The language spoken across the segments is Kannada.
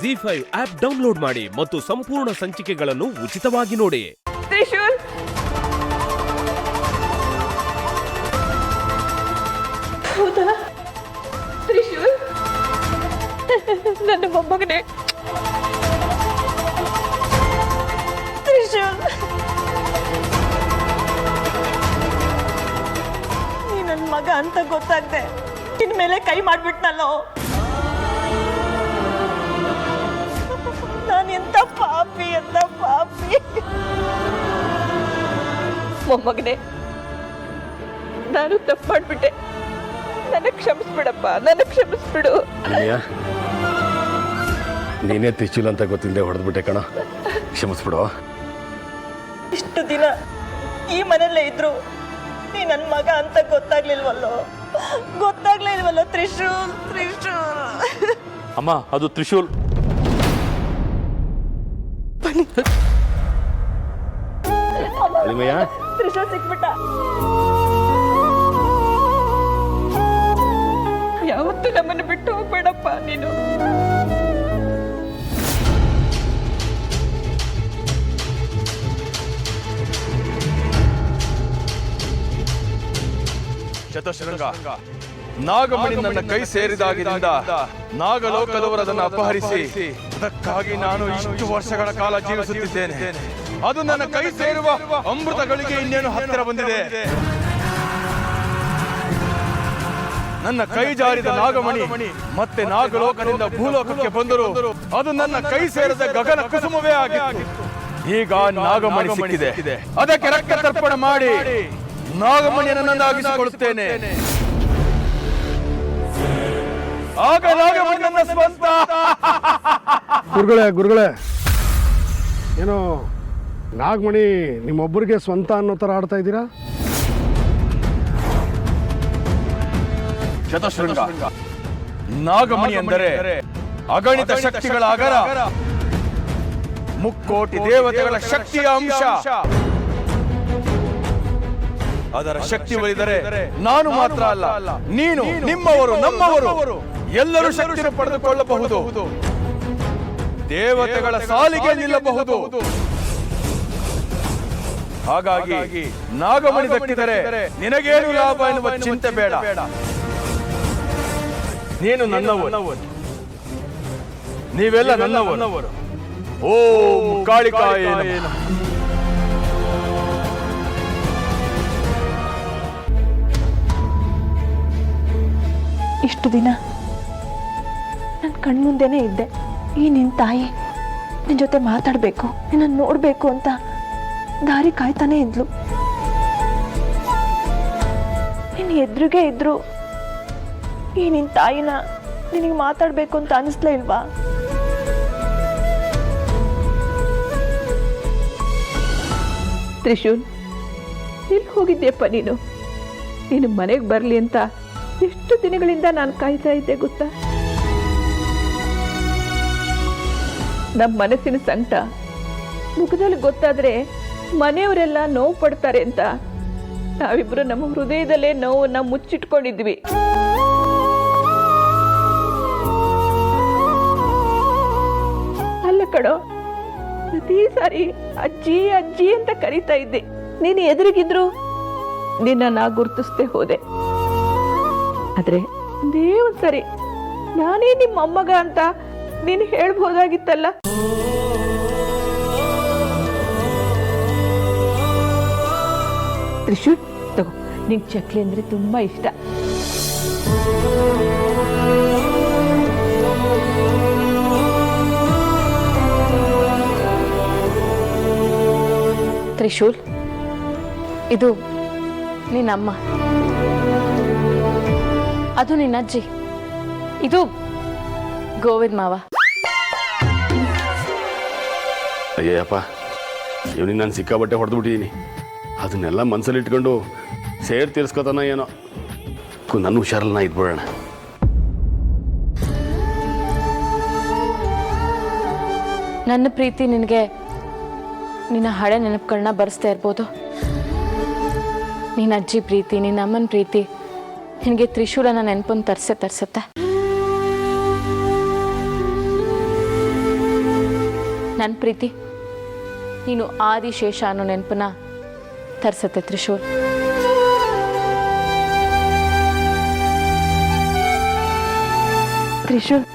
ZEE5 ಆಪ್ ಡೌನ್ಲೋಡ್ ಮಾಡಿ ಮತ್ತು ಸಂಪೂರ್ಣ ಸಂಚಿಕೆಗಳನ್ನು ಉಚಿತವಾಗಿ ನೋಡಿ. ತ್ರಿಶೂಲ್, ಹೌದಾ? ತ್ರಿಶೂಲ್, ನನ್ನ ಮೊಮ್ಮಗನೇ. ತ್ರಿಶೂಲ್, ನೀ ನನ್ನ ಮಗ ಅಂತ ಗೊತ್ತಾಗ್ದೆ ಇನ್ಮೇಲೆ ಕೈ ಮಾಡ್ಬಿಟ್ನಲ್ಲೋ. ನಾನು ಎಂತ ಪಾಪಿ ಮೊಮ್ಮಗನೇ, ನಾನು ತಪ್ಪು ಮಾಡ್ಬಿಟ್ಟೆ. ನನಗೆ ಕ್ಷಮಿಸ್ಬಿಡಪ್ಪ, ನನಗೆ ಕ್ಷಮಿಸ್ಬಿಡು. ನೀನೇ ತ್ರಿಶೂಲ್ ಅಂತ ಗೊತ್ತಿಲ್ಲದೆ ಹೊಡೆದ್ಬಿಟ್ಟೆ ಕಣ, ಕ್ಷಮಿಸ್ಬಿಡು. ಇಷ್ಟು ದಿನ ಈ ಮನೆಯಲ್ಲೇ ಇದ್ರು ನೀ ನನ್ನ ಮಗ ಅಂತ ಗೊತ್ತಾಗ್ಲಿಲ್ವಲ್ಲೋ ತ್ರಿಶೂಲ್. ಅಮ್ಮ, ಅದು ತ್ರಿಶೂಲ್. ತ್ರಿಶೂಲ್ ಸಿಕ್ಬಿಟ್ಟ. ಯಾವತ್ತೂ ನಮ್ಮನ್ನು ಬಿಟ್ಟು ಹೋಗ್ಬೇಡಪ್ಪ ನೀನು. ಶತಶೃಂಗ, ನಾಗಮಣಿ ನನ್ನ ಕೈ ಸೇರಿದಾಗಿನಿಂದ ನಾಗಲೋಕದವರು ಅದನ್ನು ಅಪಹರಿಸಿ ಅದಕ್ಕಾಗಿ ನಾನು ಇಷ್ಟು ವರ್ಷಗಳ ಕಾಲ ಜೀವಿಸುತ್ತಿದ್ದೇನೆ. ಅದು ನನ್ನ ಕೈ ಸೇರುವ ಅಮೃತಗಳಿಗೆ ಇನ್ನೇನು ಹತ್ತಿರ ಬಂದಿದೆ. ನನ್ನ ಕೈ ಜಾರಿದ ನಾಗಮಣಿ ಮತ್ತೆ ನಾಗಲೋಕದಿಂದ ಭೂಲೋಕಕ್ಕೆ ಬಂದರು. ಅದು ನನ್ನ ಕೈ ಸೇರಿದ ಗಗನ ಕುಸುಮವೇ ಆಗಿತ್ತು. ಈಗ ನಾಗಮಣಿ ಸಿಕ್ಕಿದೆ, ಅದಕ್ಕೆ ರಕ್ತ ತರ್ಪಣ ಮಾಡಿ ನಾಗಮಣಿಯನ್ನು ನನ್ನಾಗಿಸಿಕೊಳ್ಳುತ್ತೇನೆ. ಆಗ ನಾಗಮಣಿ ನನ್ನ ಸ್ವಂತ. ಗುರುಗಳೇ, ಏನೋ ನಾಗಮಣಿ ನಿಮ್ಮೊಬ್ಬರಿಗೆ ಸ್ವಂತ ಅನ್ನೋ ಥರ ಆಡ್ತಾ ಇದ್ದೀರಾ? ಶತಶೃಂಗ, ನಾಗಮಣಿ ಅಂದರೆ ಅಗಣಿತ ಶಕ್ತಿಗಳ ಅಗರ, ಮುಕ್ಕೋಟಿ ದೇವತೆಗಳ ಶಕ್ತಿಯ ಅಂಶ. ಅದರ ಶಕ್ತಿ ಒಲಿದರೆ ನಾನು ಮಾತ್ರ ಅಲ್ಲ, ನೀನು, ನಿಮ್ಮವರು, ನಮ್ಮವರು ಎಲ್ಲರೂ ಶಕ್ತಿಯನ್ನು ಪಡೆದುಕೊಳ್ಳಬಹುದು. ದೇವತೆಗಳ ಸಾಲಿಗೆ ನಿಲ್ಲಬಹುದು. ಹಾಗಾಗಿ ನಾಗಮಣಿ ದಕ್ಕಿದರೆ ನಿನಗೇನು ಲಾಭ ಎನ್ನುವ ಚಿಂತೆ ಬೇಡ. ನೀನು ನನ್ನವರು, ನೀವೆಲ್ಲ ನನ್ನವರು. ಓಂ ಕಾಳಿಕಾಯ ನಮಃ. ಇಷ್ಟು ದಿನ ನನ್ನ ಕಣ್ಮುಂದೆನೇ ಇದ್ದೆ. ಈ ನಿನ್ನ ತಾಯಿ ನಿನ್ನ ಜೊತೆ ಮಾತಾಡಬೇಕು, ನಿನ್ನನ್ನು ನೋಡಬೇಕು ಅಂತ ದಾರಿ ಕಾಯ್ತಾನೆ ಇದ್ಲು. ನಿನ್ನ ಎದುರಿಗೆ ಇದ್ರು ಈ ನಿನ್ನ ತಾಯಿನ ನಿನಗೆ ಮಾತಾಡಬೇಕು ಅಂತ ಅನಿಸ್ಲೇ ಇಲ್ವಾ? ತ್ರಿಶೂಲ್, ಎಲ್ಲಿ ಹೋಗಿದ್ಯಪ್ಪ ನೀನು? ನೀನು ಮನೆಗೆ ಬರಲಿ ಅಂತ ಎಷ್ಟು ದಿನಗಳಿಂದ ನಾನು ಕಾಯ್ತಾ ಇದ್ದೆ ಗೊತ್ತಾ? ನಮ್ಮ ಮನಸ್ಸಿನ ಸಂಕಟ ಮುಖದಲ್ಲಿ ಗೊತ್ತಾದ್ರೆ ಮನೆಯವರೆಲ್ಲ ನೋವು ಪಡ್ತಾರೆ ಅಂತ ನಾವಿಬ್ರು ನಮ್ಮ ಹೃದಯದಲ್ಲೇ ನೋವನ್ನ ಮುಚ್ಚಿಟ್ಕೊಂಡಿದ್ವಿ. ಅಲ್ಲ ಕಣೋ, ಪ್ರತಿ ಸಾರಿ ಅಜ್ಜಿ ಅಜ್ಜಿ ಅಂತ ಕರೀತಾ ಇದ್ದೆ. ನೀನು ಎದುರಿಗಿದ್ರು ನಿನ್ನ ನಾ ಗುರ್ತಿಸ್ದೆ ಹೋದೆ. ಆದ್ರೆ ಒಂದೇ ಒಂದ್ಸರಿ ನಾನೇ ನಿಮ್ಮ ಮೊಮ್ಮಗ ಅಂತ ನೀನು ಹೇಳ್ಬೋದಾಗಿತ್ತಲ್ಲ. ತ್ರಿಶೂಲ್, ತಗೋ, ನಿಂಗೆ ಚಕ್ಲಿ ಅಂದ್ರೆ ತುಂಬಾ ಇಷ್ಟ. ತ್ರಿಶೂಲ್, ಇದು ನಿನ್ನಮ್ಮ, ಅದು ನಿನ್ನ ಅಜ್ಜಿ, ಇದು ಗೋವಿಂದ ಮಾವ. ಅಯ್ಯಪ್ಪ, ಇವನಿಗೆ ನಾನು ಸಿಕ್ಕಾಬಟ್ಟೆ ಹೊಡೆದು ಬಿಟ್ಟಿದ್ದೀನಿ. ಅದನ್ನೆಲ್ಲ ಮನಸ್ಸಲ್ಲಿ ಇಟ್ಕೊಂಡು ಸೇರ್ ತೀರ್ಸ್ಕೊತಾನ ಏನೋ. ನನ್ನ ಹುಷಾರಲ್ಲ, ನಾ ಇದ್ಬಿಡೋಣ. ನನ್ನ ಪ್ರೀತಿ ನಿನಗೆ ನಿನ್ನ ಹಳೆ ನೆನಪುಗಳನ್ನ ಬರೆಸ್ತಾ ಇರ್ಬೋದು. ನಿನ್ನ ಅಜ್ಜಿ ಪ್ರೀತಿ, ನಿನ್ನ ಅಮ್ಮನ ಪ್ರೀತಿ ನಿನಗೆ ತ್ರಿಶೂಲನ ನೆನಪನ್ನು ತರಿಸುತ್ತೆ. ನನ್ನ ಪ್ರೀತಿ ನೀನು ಆದಿಶೇಷ ಅನ್ನೋ ನೆನಪನ್ನ ತರಿಸತ್ತೆ ತ್ರಿಶೂಲ್. ತ್ರಿಶೂಲ್,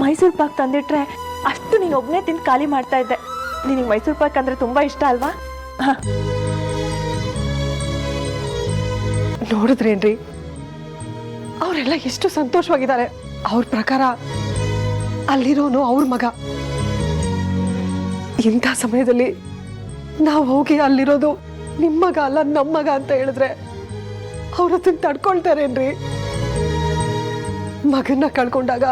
ಮೈಸೂರು ಪಾಕ್ ತಂದಿಟ್ರೆ ಅಷ್ಟು ನೀನು ಒಬ್ಬನೇ ತಿಂದು ಖಾಲಿ ಮಾಡ್ತಾ ಇದ್ದೆ. ನಿನಗೆ ಮೈಸೂರು ಪಾಕ್ ಅಂದ್ರೆ ತುಂಬಾ ಇಷ್ಟ ಅಲ್ವಾ? ನೋಡಿದ್ರೇನ್ರಿ, ಅವರೆಲ್ಲ ಎಷ್ಟು ಸಂತೋಷವಾಗಿದ್ದಾರೆ. ಅವ್ರ ಪ್ರಕಾರ ಅಲ್ಲಿರೋನು ಅವ್ರ ಮಗ. ಇಂಥ ಸಮಯದಲ್ಲಿ ನಾವು ಹೋಗಿ ಅಲ್ಲಿರೋದು ನಿಮ್ಮ ಮಗ ಅಲ್ಲ ನಮ್ಮ ಮಗ ಅಂತ ಹೇಳಿದ್ರೆ ಅವ್ರ ಅದನ್ನ ತಡ್ಕೊಳ್ತಾರೇನ್ರಿ? ಮಗನ್ನ ಕಳ್ಕೊಂಡಾಗ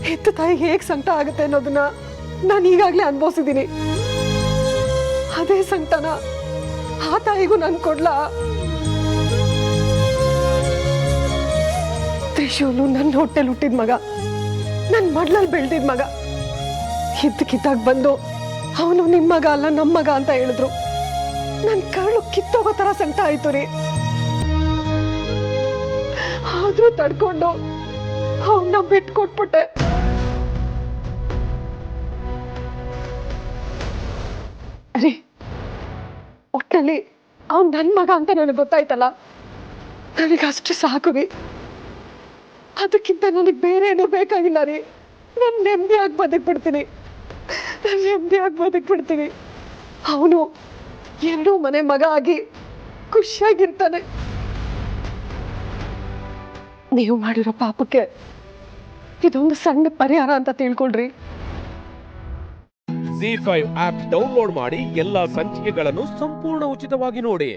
ಹೆತ್ತ ತಾಯಿಗೆ ಹೇಗ್ ಸಂಕಟ ಆಗುತ್ತೆ ಅನ್ನೋದನ್ನ ನಾನು ಈಗಾಗ್ಲೇ ಅನುಭವಿಸಿದ್ದೀನಿ. ಅದೇ ಸಂಕಟನ ಆ ತಾಯಿಗೂ ನಾನು ಕೊಡ್ಲಾ? ತ್ರಿಶೂಲು ನನ್ನ ಹೊಟ್ಟೆಲ್ ಹುಟ್ಟಿದ ಮಗ, ನನ್ನ ಮಡ್ಲಲ್ಲಿ ಬೆಳೆದಿದ್ ಮಗ. ಕಿತ್ತಾಗ ಬಂದು ಅವನು ನಿಮ್ಮ ಮಗ ಅಲ್ಲ ನಮ್ಮ ಮಗ ಅಂತ ಹೇಳಿದ್ರು. ನನ್ನ ಕರಳು ಕಿತ್ತೋಗೋ ತರ ಸಂಕಟ ಆಯ್ತು ರೀ. ಆದ್ರೂ ತಡ್ಕೊಂಡು ಅವನ್ನ ಬಿಟ್ಟು ಕೊಟ್ಬಿಟ್ಟೆ. ರೀ, ಒಟ್ಟಲ್ಲಿ ಅವ್ನು ನನ್ನ ಮಗ ಅಂತ ನನಗೆ ಗೊತ್ತಾಯ್ತಲ್ಲ, ನನಗೆ ಅಷ್ಟು ಸಾಕು ರೀ. ಅದಕ್ಕಿಂತ ನನಗೆ ಬೇರೆ ಏನೂ ಬೇಕಾಗಿಲ್ಲ ರೀ. ನಾನು ನೆಮ್ಮದಿಯಾಗಿ ಬದುಕ್ಬಿಡ್ತೀನಿ. ಅವನು 2 ಮನೆ ಮಗ ಆಗಿ ಖುಷಿಯಾಗಿರ್ತಾನೆ. ನೀವು ಮಾಡಿರೋ ಪಾಪಕ್ಕೆ ಇದೊಂದು ಸಣ್ಣ ಪರಿಹಾರ ಅಂತ ತಿಳ್ಕೊಳ್ರಿ. ZEE5 ಆಪ್ ಡೌನ್ಲೋಡ್ ಮಾಡಿ ಎಲ್ಲಾ ಸಂಚಿಕೆಗಳನ್ನು ಸಂಪೂರ್ಣ ಉಚಿತವಾಗಿ ನೋಡಿ.